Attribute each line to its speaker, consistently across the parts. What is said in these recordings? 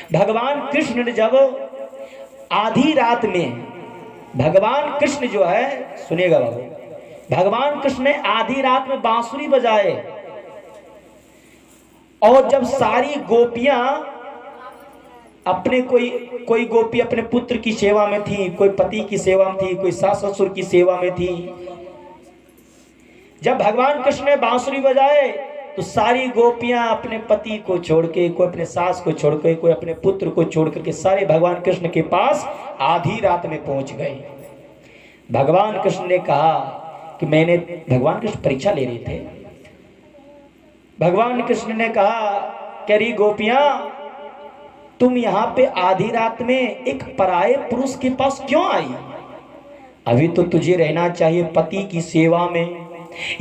Speaker 1: भगवान कृष्ण ने जब आधी रात में, भगवान कृष्ण जो है, सुनिएगा बाबू, भगवान कृष्ण ने आधी रात में बांसुरी बजाए और जब सारी गोपियां अपने कोई गोपी अपने पुत्र की सेवा में थी, कोई पति की सेवा में थी, कोई सास ससुर की सेवा में थी। जब भगवान कृष्ण ने बांसुरी बजाए तो सारी गोपियां अपने पति को छोड़ के, कोई अपने सास को छोड़ के, कोई अपने पुत्र को छोड़ करके सारे भगवान कृष्ण के पास आधी रात में पहुंच गए। भगवान कृष्ण ने कहा कि भगवान कृष्ण परीक्षा ले रहे थे। भगवान कृष्ण ने कहा, करी गोपियां, तुम यहाँ पे आधी रात में एक पराये पुरुष के पास क्यों आई? अभी तो तुझे रहना चाहिए पति की सेवा में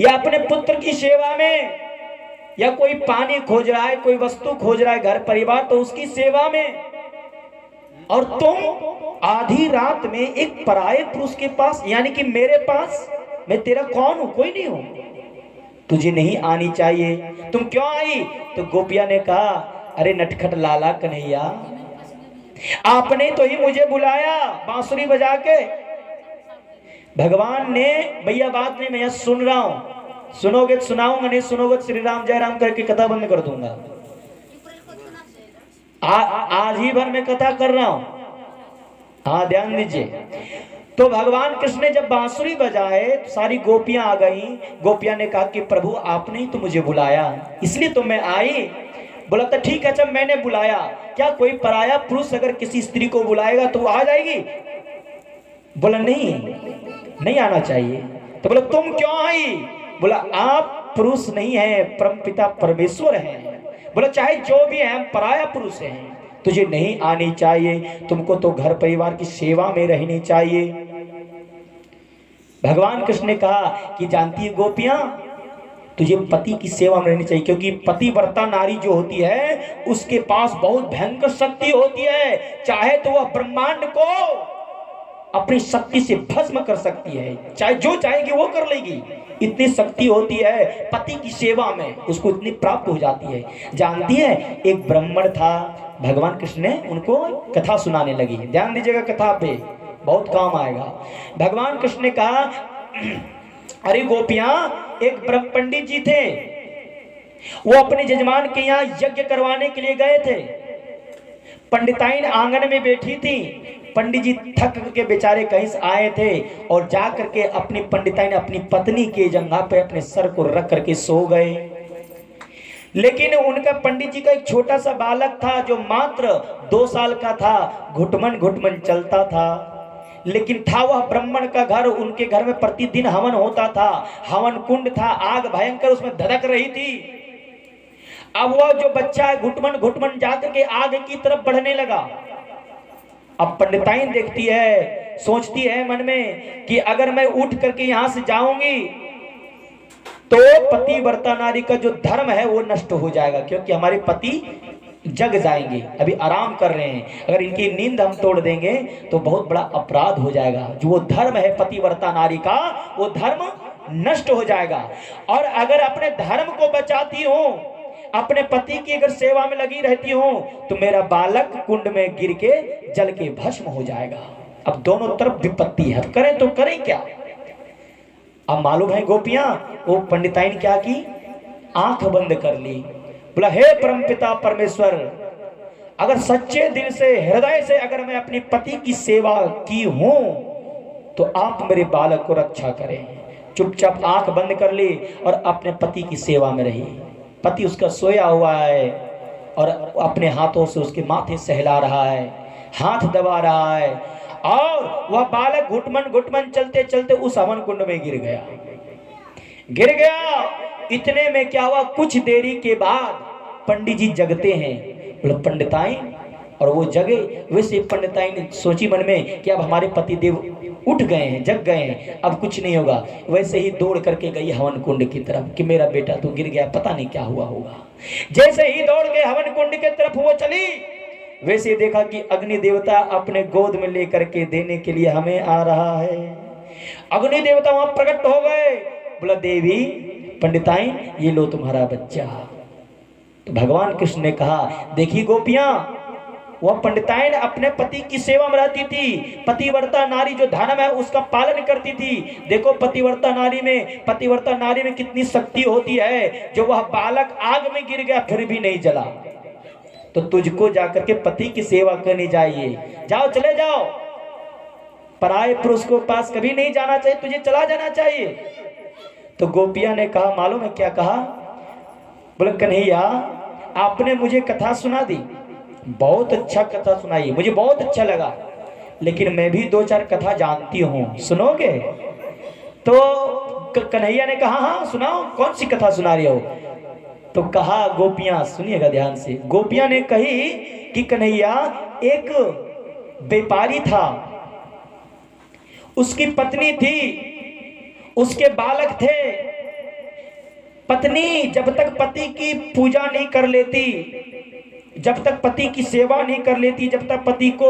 Speaker 1: या अपने पुत्र की सेवा में, या कोई पानी खोज रहा है, कोई वस्तु खोज रहा है, घर परिवार, तो उसकी सेवा में। और तुम आधी रात में एक पराये पुरुष के पास, यानी कि मेरे पास, मैं तेरा कौन हूं? कोई नहीं हूं, तुझे नहीं आनी चाहिए, तुम क्यों आई? तो गोपिया ने कहा, अरे नटखट लाला कन्हैया, आपने तो ही मुझे बुलाया बांसुरी बजा के। भगवान ने, भैया बात नहीं, मैं सुन रहा हूं, सुनोगे तो सुनाऊंगा, नहीं सुनोगे तो श्री राम जय राम करके कथा बंद कर दूंगा। आज ही भर में कथा कर रहा हूं, हाँ ध्यान दीजिए। तो भगवान कृष्ण ने जब बांसुरी बजाए तो सारी गोपियां आ गई। गोपियां ने कहा कि प्रभु आपने ही तो मुझे बुलाया, इसलिए तो मैं आई। बोला तो ठीक है, जब मैंने बुलाया, क्या कोई पराया पुरुष अगर किसी स्त्री को बुलाएगा तो वो आ जाएगी? बोला नहीं आना चाहिए। तो बोला तुम क्यों आई? बोला आप पुरुष नहीं है, परमपिता परमेश्वर हैं। बोला चाहे जो भी है, हम पराया पुरुष हैं, तुझे नहीं आनी चाहिए, तुमको तो घर परिवार की सेवा में रहनी चाहिए। भगवान कृष्ण ने कहा कि जानती है गोपियां, तुझे पति की सेवा में रहनी चाहिए, क्योंकि पतिव्रता नारी जो होती है उसके पास बहुत भयंकर शक्ति होती है। चाहे तो वह ब्रह्मांड को अपनी शक्ति से भस्म कर सकती है, चाहे जो चाहेगी वो कर लेगी, इतनी शक्ति होती है पति की सेवा में, उसको इतनी प्राप्त हो जाती है। जानती है, एक ब्राह्मण था, भगवान कृष्ण ने उनको कथा सुनाने लगी। ध्यान दीजिएगा, कथा पे बहुत काम आएगा। भगवान कृष्ण ने कहा, अरे गोपियां, एक ब्रह्म पंडित जी थे, वो अपने जजमान के यहाँ यज्ञ करवाने के लिए गए थे। पंडिताइन आंगन में बैठी थी। पंडित जी थक के बेचारे कहीं से आए थे और जा करके अपनी पंडिताइन अपनी पत्नी के जंघा पे अपने सर को रख करके सो गए। लेकिन उनका पंडित जी का एक छोटा सा बालक था जो मात्र 2 साल का था, घुटमन चलता था। लेकिन था वह ब्राह्मण का घर, उनके घर में प्रतिदिन हवन होता था, हवन कुंड था, आग भयंकर उसमें धधक रही थी। अब वह जो बच्चा है घुटमन जाकर के आग की तरफ बढ़ने लगा। अब पंडिताइन देखती है, सोचती है मन में कि अगर मैं उठ करके यहां से जाऊंगी तो पतिव्रता नारी का जो धर्म है वो नष्ट हो जाएगा, क्योंकि हमारे पति जग जाएंगे, अभी आराम कर रहे हैं, अगर इनकी नींद हम तोड़ देंगे तो बहुत बड़ा अपराध हो जाएगा। जो वो धर्म है पतिव्रता नारी का, वो धर्म नष्ट हो जाएगा। और अगर अपने धर्म को बचाती हो, अपने पति की अगर सेवा में लगी रहती हो, तो मेरा बालक कुंड में गिर के जल के भस्म हो जाएगा। अब दोनों तरफ विपत्ति है, करें तो करें क्या? अब मालूम है गोपियां, वो पंडिताइन क्या की, आंख बंद कर ली। बोला, हे परमपिता परमेश्वर, अगर सच्चे दिल से, हृदय से अगर मैं अपनी पति की सेवा की हूं तो आप मेरे बालक को रक्षा करें। चुपचाप आंख बंद कर ली और अपने पति की सेवा में रही। पति उसका सोया हुआ है और अपने हाथों से उसके माथे सहला रहा है, हाथ दबा रहा है, और वह बालक घुटमन चलते चलते उस हवन कुंड में गिर गया। इतने में क्या हुआ, कुछ देरी के बाद पंडित जी जगते हैं। पंडिताइन, और वो जगे। वैसे पंडिताइन सोची मन में कि अब हमारे पतिदेव उठ गए हैं, जग गए हैं, अब कुछ नहीं होगा। वैसे ही दौड़ करके गई हवन कुंड की तरफ कि मेरा बेटा तो गिर गया, पता नहीं क्या हुआ होगा। जैसे ही दौड़ के हवन कुंड की तरफ वो चली, वैसे देखा कि अग्नि देवता अपने गोद में लेकर के देने के लिए हमें आ रहा है। अग्नि देवता वहां प्रकट हो गए। बोला, देवी पंडिताइन, ये लो तुम्हारा बच्चा। तो भगवान कृष्ण ने कहा, देखी गोपियां, वह पंडिताइन अपने पति की सेवा में रहती थी। पतिव्रता नारी जो धर्म है उसका पालन करती थी। देखो पतिव्रता नारी में कितनी शक्ति होती है। जो वह बालक आग में गिर गया फिर भी नहीं जला, तो तुझको जाकर के पति की सेवा करनी चाहिए। जाओ, चले जाओ, पराये पुरुष को पास कभी नहीं जाना चाहिए, तुझे चला जाना चाहिए। तो गोपिया ने कहा, मालूम है क्या कहा? बोले, कन्हैया आपने मुझे कथा सुना दी, बहुत अच्छा कथा सुनाई, मुझे बहुत अच्छा लगा, लेकिन मैं भी 2-4 कथा जानती हूँ, सुनोगे? तो कन्हैया ने कहा, हाँ सुनाओ, कौन सी कथा सुना रही हो? तो कहा, गोपियां सुनिएगा ध्यान से, गोपियां ने कही कि कन्हैया एक व्यापारी था, उसकी पत्नी थी, उसके बालक थे। पत्नी जब तक पति की पूजा नहीं कर लेती, जब तक पति की सेवा नहीं कर लेती, जब तक पति को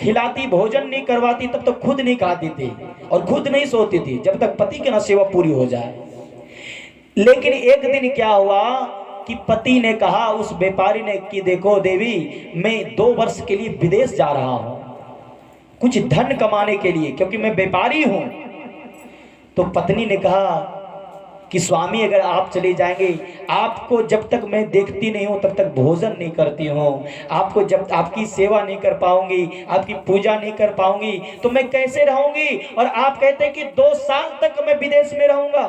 Speaker 1: खिलाती, भोजन नहीं करवाती, तब तक खुद नहीं खाती थी और खुद नहीं सोती थी, जब तक पति की ना सेवा पूरी हो जाए। लेकिन एक दिन क्या हुआ कि पति ने कहा उस व्यापारी ने कि देखो देवी, मैं 2 वर्ष के लिए विदेश जा रहा हूं, कुछ धन कमाने के लिए, क्योंकि मैं व्यापारी हूं। तो पत्नी ने कहा कि स्वामी अगर आप चले जाएंगे, आपको जब तक मैं देखती नहीं हूं तब तक भोजन नहीं करती हूं, आपको जब आपकी सेवा नहीं कर पाऊंगी, आपकी पूजा नहीं कर पाऊंगी, तो मैं कैसे रहूंगी? और आप कहते हैं कि 2 साल तक मैं विदेश में रहूंगा,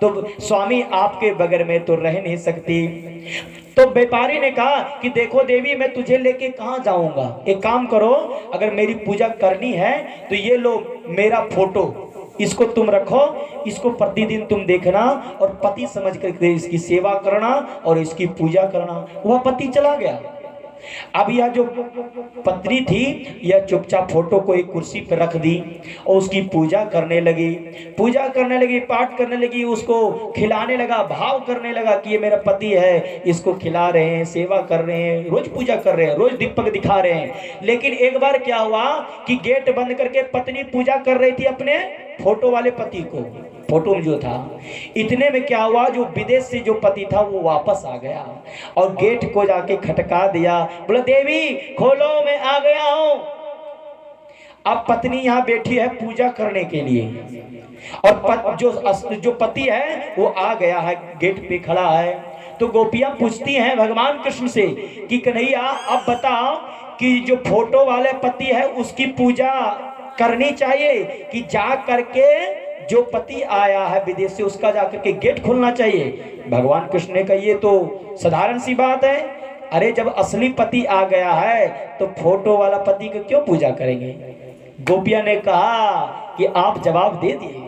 Speaker 1: तो स्वामी आपके बगैर में तो रह नहीं सकती। तो व्यापारी ने कहा कि देखो देवी, मैं तुझे लेके कहाँ जाऊंगा, एक काम करो, अगर मेरी पूजा करनी है तो ये लो मेरा फोटो, इसको तुम रखो, इसको प्रतिदिन तुम देखना और पति समझ करके इसकी सेवा करना और इसकी पूजा करना। वह पति चला गया। अब यह जो पत्नी थी, यह चुपचाप फोटो को एक कुर्सी पर रख दी और उसकी पूजा करने लगी, पाठ करने लगी, उसको खिलाने लगा, भाव करने लगा कि ये मेरा पति है, इसको खिला रहे हैं, सेवा कर रहे हैं, रोज पूजा कर रहे हैं, रोज दीपक दिखा रहे हैं। लेकिन एक बार क्या हुआ कि गेट बंद करके पत्नी पूजा कर रही थी अपने फोटो वाले पति को, फोटो में जो था। इतने में क्या हुआ, जो विदेश से जो पति था वो वापस आ गया और गेट को जाके खटका दिया, बोला देवी खोलो, मैं आ गया हूं। अब पत्नी यहाँ बैठी है पूजा करने के लिए और जो पति है वो आ गया है, गेट पे खड़ा है। तो गोपियां पूछती हैं भगवान कृष्ण से कि कन्हैया अब बताओ कि जो फोटो वाले पति है उसकी पूजा करनी चाहिए कि जा करके जो पति आया है विदेश से उसका जाकर के गेट खोलना चाहिए? भगवान कृष्ण ने कहा ये तो साधारण सी बात है, अरे जब असली पति आ गया है तो फोटो वाला पति को क्यों पूजा करेंगे? गोपिया ने कहा कि आप जवाब दे दिए,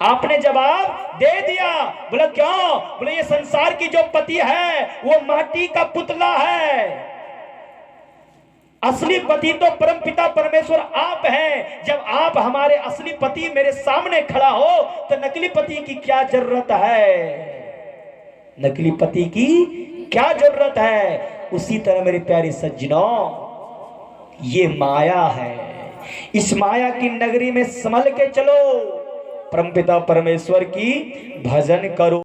Speaker 1: आपने जवाब दे दिया। बोला क्यों? बोले ये संसार की जो पति है वो माटी का पुतला है, असली पति तो परमपिता परमेश्वर आप हैं। जब आप हमारे असली पति मेरे सामने खड़ा हो तो नकली पति की क्या जरूरत है, नकली पति की क्या जरूरत है? उसी तरह मेरे प्यारे सज्जनों, ये माया है, इस माया की नगरी में संभल के चलो, परमपिता परमेश्वर की भजन करो।